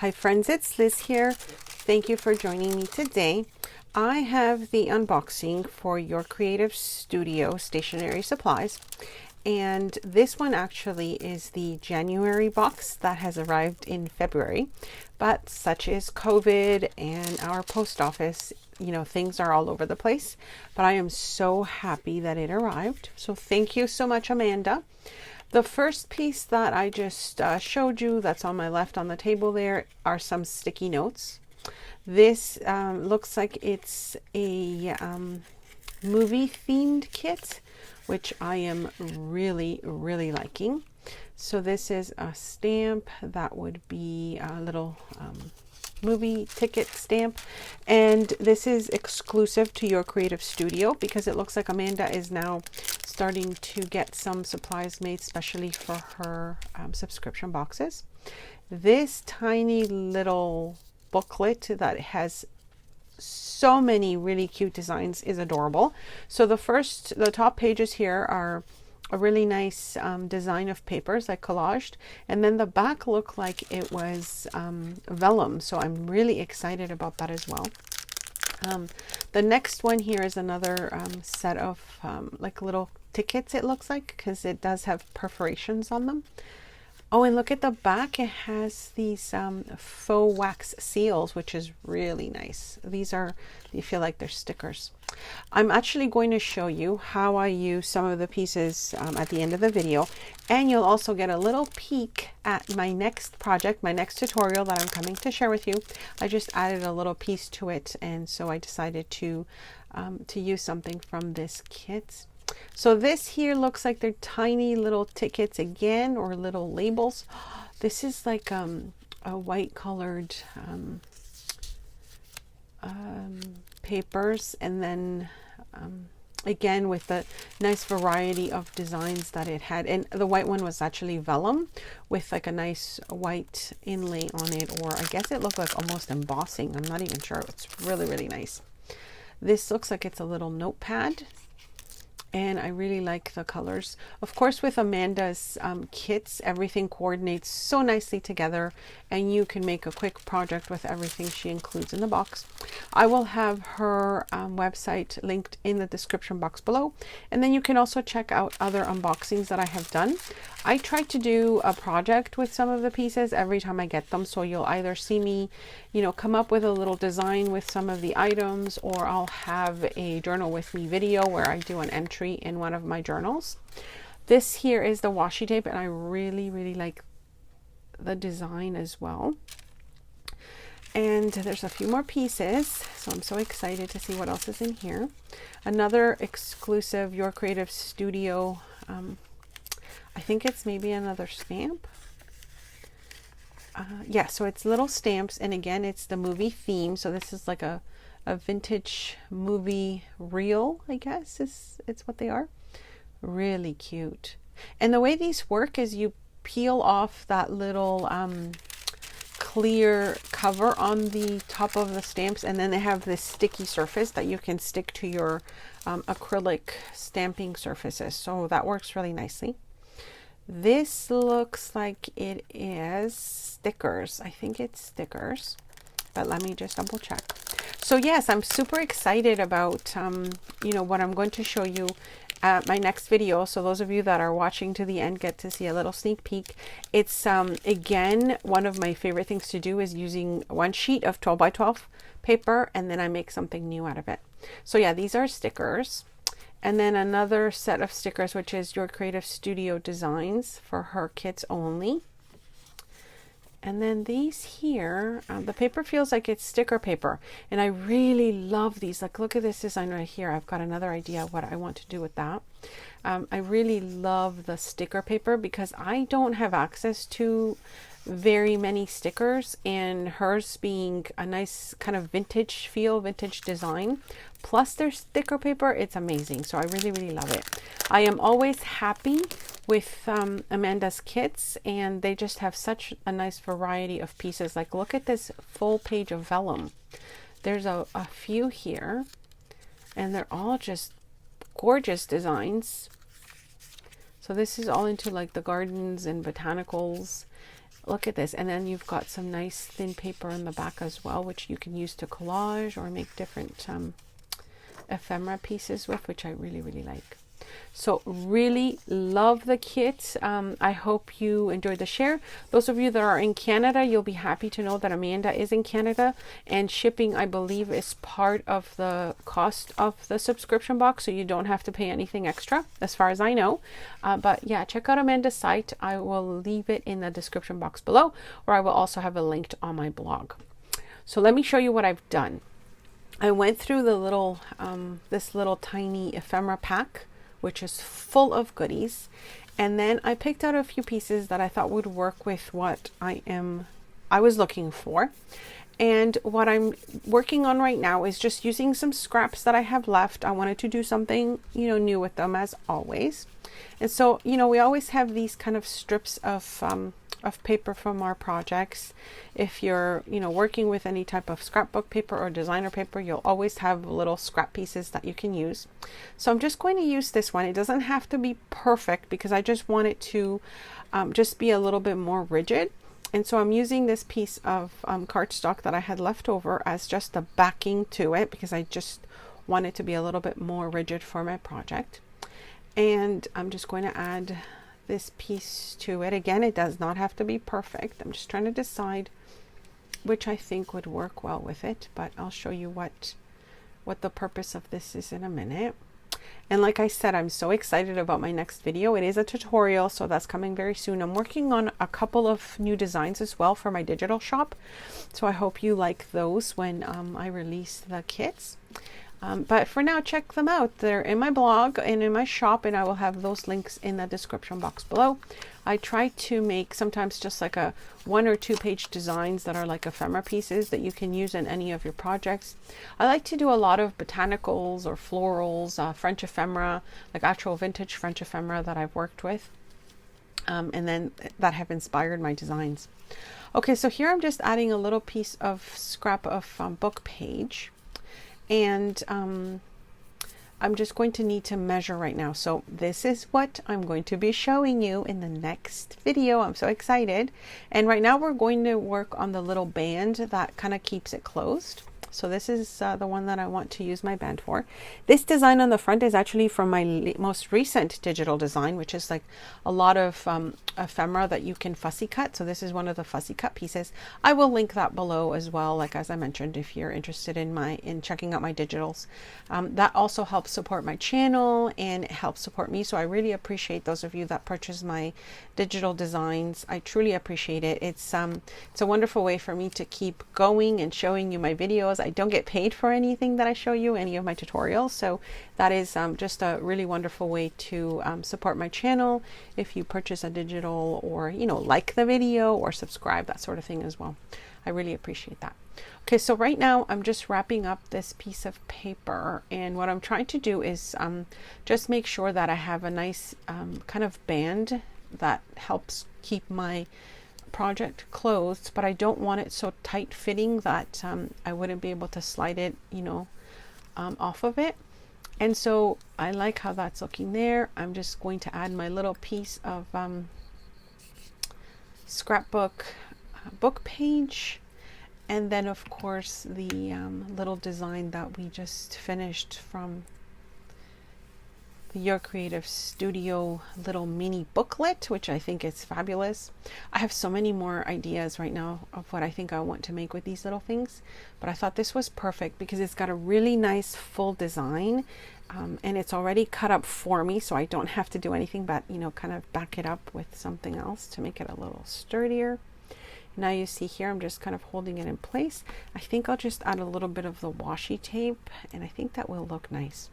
Hi friends, it's Liz here. Thank you for joining me today. I have the unboxing for your creative studio stationery supplies, and this one actually is the January box that has arrived in February, but such is COVID and our post office, things are all over the place, but I am so happy that it arrived. So thank you so much, Amanda. The first piece that I just showed you that's on my left on the table there are some sticky notes. This looks like it's a movie themed kit, which I am really liking. So this is a stamp that would be a little movie ticket stamp, and this is exclusive to your creative studio because it looks like Amanda is now starting to get some supplies made specially for her subscription boxes. This tiny little booklet that has so many really cute designs is adorable. So the top pages here are a really nice design of papers, like collaged, and then the back looked like it was vellum, so I'm really excited about that as well. The next one here is another set of like little tickets, it looks like, because it does have perforations on them. Oh, and look at the back, it has these faux wax seals, which is really nice. These are, you feel like they're stickers. I'm actually going to show you how I use some of the pieces at the end of the video, and you'll also get a little peek at my next project, my next tutorial that I'm coming to share with you. I just added a little piece to it, and so I decided to use something from this kit. So this here looks like they're tiny little tickets again, or little labels. This is like a white colored papers, and then again with the nice variety of designs that it had. And the white one was actually vellum with like a nice white inlay on it, or I guess it looked like almost embossing. I'm not even sure. It's really nice. This looks like it's a little notepad, and I really like the colors. Of course, with Amanda's kits, everything coordinates so nicely together, and you can make a quick project with everything she includes in the box. I will have her website linked in the description box below, and then you can also check out other unboxings that I have done. I try to do a project with some of the pieces every time I get them, so you'll either see me, come up with a little design with some of the items, or I'll have a journal with me video where I do an entry in one of my journals. This here is the washi tape, and I really like the design as well. And there's a few more pieces, so I'm so excited to see what else is in here. Another exclusive Your Creative Studio, I think it's maybe another stamp. Yeah, so it's little stamps, and again it's the movie theme, so this is like a vintage movie reel, I guess it's what they are. Really cute. And the way these work is you peel off that little clear cover on the top of the stamps, and then they have this sticky surface that you can stick to your acrylic stamping surfaces, so that works really nicely. This looks like it is stickers. I think it's stickers, but let me just double check. So yes, I'm super excited about what I'm going to show you at my next video. So those of you that are watching to the end get to see a little sneak peek. It's again, one of my favorite things to do is using one sheet of 12 by 12 paper, and then I make something new out of it. So yeah, these are stickers. And then another set of stickers, which is Your Creative Studio designs for her kits only. And then these here, the paper feels like it's sticker paper, and I really love these. Like, look at this design right here. I've got another idea of what I want to do with that. I really love the sticker paper because I don't have access to very many stickers, and hers being a nice kind of vintage feel, vintage design, plus their sticker paper, it's amazing. So I really love it. I am always happy with Amanda's kits, and they just have such a nice variety of pieces. Like, look at this full page of vellum. There's a few here, and they're all just gorgeous designs. So this is all into like the gardens and botanicals. Look at this. And then you've got some nice thin paper in the back as well, which you can use to collage or make different ephemera pieces with, which I really, really like. So really love the kit. I hope you enjoyed the share. Those of you that are in Canada, you'll be happy to know that Amanda is in Canada, and shipping, I believe, is part of the cost of the subscription box, so you don't have to pay anything extra as far as I know. But yeah, check out Amanda's site. I will leave it in the description box below, or I will also have it linked on my blog. So let me show you what I've done. I went through the little this little tiny ephemera pack, which is full of goodies, and then I picked out a few pieces that I thought would work with what I was looking for. And what I'm working on right now is just using some scraps that I have left. I wanted to do something, you know, new with them, as always. And so, you know, we always have these kind of strips of paper from our projects. If you're, you know, working with any type of scrapbook paper or designer paper, you'll always have little scrap pieces that you can use. So I'm just going to use this one. It doesn't have to be perfect because I just want it to just be a little bit more rigid. And so I'm using this piece of cardstock that I had left over as just a backing to it, because I just want it to be a little bit more rigid for my project. And I'm just going to add this piece to it. Again, it does not have to be perfect. I'm just trying to decide which I think would work well with it, but I'll show you what the purpose of this is in a minute. And like I said, I'm so excited about my next video. It is a tutorial, so that's coming very soon. I'm working on a couple of new designs as well for my digital shop, so I hope you like those when I release the kits. But for now, check them out. They're in my blog and in my shop, and I will have those links in the description box below. I try to make sometimes just like a 1 or 2 page designs that are like ephemera pieces that you can use in any of your projects. I like to do a lot of botanicals or florals, French ephemera, like actual vintage French ephemera that I've worked with, and then that have inspired my designs. Okay, so here I'm just adding a little piece of scrap of book page. And I'm just going to need to measure right now. So this is what I'm going to be showing you in the next video. I'm so excited. And right now we're going to work on the little band that kind of keeps it closed. So this is the one that I want to use my band for. This design on the front is actually from my most recent digital design, which is like a lot of ephemera that you can fussy cut. So this is one of the fussy cut pieces. I will link that below as well, like as I mentioned, if you're interested in checking out my digitals. That also helps support my channel and it helps support me. So I really appreciate those of you that purchase my digital designs. I truly appreciate it. It's a wonderful way for me to keep going and showing you my videos. I don't get paid for anything that I show you, any of my tutorials, so that is just a really wonderful way to support my channel if you purchase a digital, or you know, like the video or subscribe, that sort of thing as well. I really appreciate that. Okay, so right now I'm just wrapping up this piece of paper, and what I'm trying to do is just make sure that I have a nice kind of band that helps keep my project closed, but I don't want it so tight fitting that I wouldn't be able to slide it, you know, off of it. And so I like how that's looking there. I'm just going to add my little piece of scrapbook book page, and then of course the little design that we just finished from Your Creative Studio little mini booklet, which I think is fabulous. I have so many more ideas right now of what I think I want to make with these little things, but I thought this was perfect because it's got a really nice full design, and it's already cut up for me, so I don't have to do anything but, you know, kind of back it up with something else to make it a little sturdier. Now you see here I'm just kind of holding it in place. I think I'll just add a little bit of the washi tape, and I think that will look nice.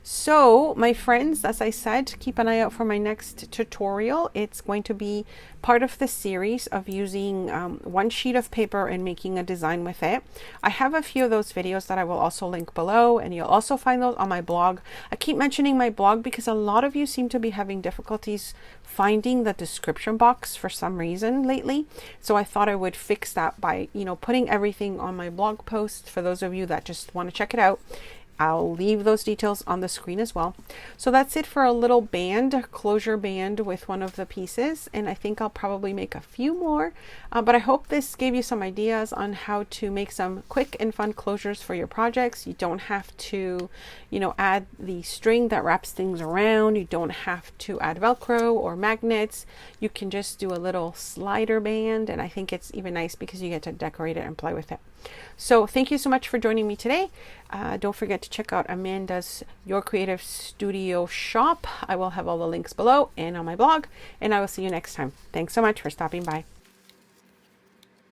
So my friends, as I said, keep an eye out for my next tutorial. It's going to be part of the series of using one sheet of paper and making a design with it. I have a few of those videos that I will also link below, and you'll also find those on my blog. I keep mentioning my blog because a lot of you seem to be having difficulties finding the description box for some reason lately. So I thought I would fix that by, you know, putting everything on my blog post for those of you that just want to check it out. I'll leave those details on the screen as well. So that's it for a little band, closure band with one of the pieces. And I think I'll probably make a few more, but I hope this gave you some ideas on how to make some quick and fun closures for your projects. You don't have to, add the string that wraps things around. You don't have to add Velcro or magnets. You can just do a little slider band, and I think it's even nice because you get to decorate it and play with it. So thank you so much for joining me today. Don't forget to check out Amanda's Your Creative Studio shop. I will have all the links below and on my blog, and I will see you next time. Thanks so much for stopping by.